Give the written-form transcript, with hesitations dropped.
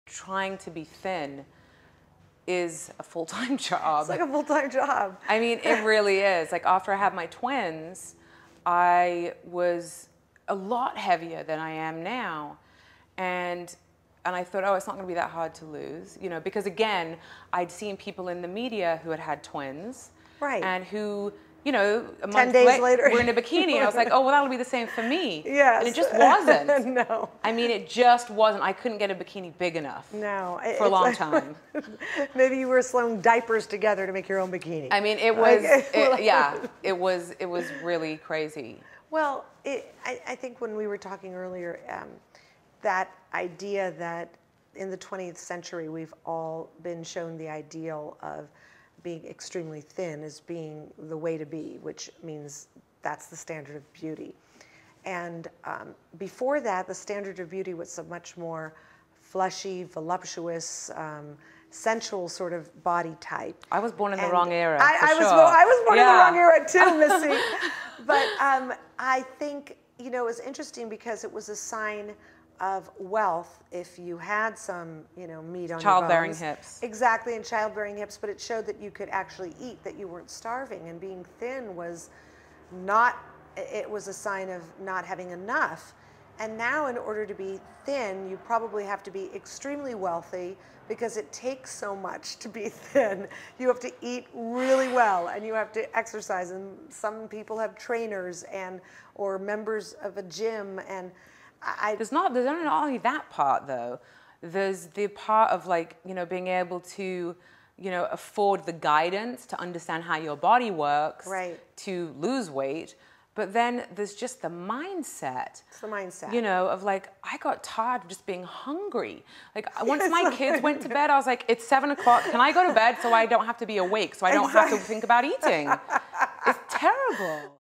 trying to be thin is a full-time job. It's like a full-time job. I mean, it really is. Like after I had my twins, I was a lot heavier than I am now. And I thought, oh, it's not going to be that hard to lose, you know, because again, I'd seen people in the media who had had twins. Right. And who, you know, a 10 month days later were in a bikini. I was like, oh, well, that'll be the same for me. Yes. And it just wasn't. No. I mean, it just wasn't. I couldn't get a bikini big enough. No. For a long time. Maybe you were sewing diapers together to make your own bikini. I mean, it was, yeah, it was really crazy. Well, I think when we were talking earlier, that idea that in the 20th century, we've all been shown the ideal of being extremely thin as being the way to be, which means that's the standard of beauty. And before that, the standard of beauty was a much more fleshy, voluptuous, sensual sort of body type. I was born in the wrong era. I was born in the wrong era too, Missy. But I think, you know, it was interesting because it was a sign of wealth if you had some, you know, meat on your bones. Childbearing hips. Exactly, and childbearing hips, but it showed that you could actually eat, that you weren't starving, and being thin was not, it was a sign of not having enough. And now in order to be thin, you probably have to be extremely wealthy because it takes so much to be thin. You have to eat really well and you have to exercise, and some people have trainers or members of a gym, and there's not only that part though. There's the part of, like, you know, being able to, you know, afford the guidance to understand how your body works, right, to lose weight. But then there's just the mindset. It's the mindset. You know, of like, I got tired of just being hungry. Like once my kids went to bed, I was like, it's 7 o'clock. Can I go to bed so I don't have to be awake, so I don't have to think about eating? It's terrible.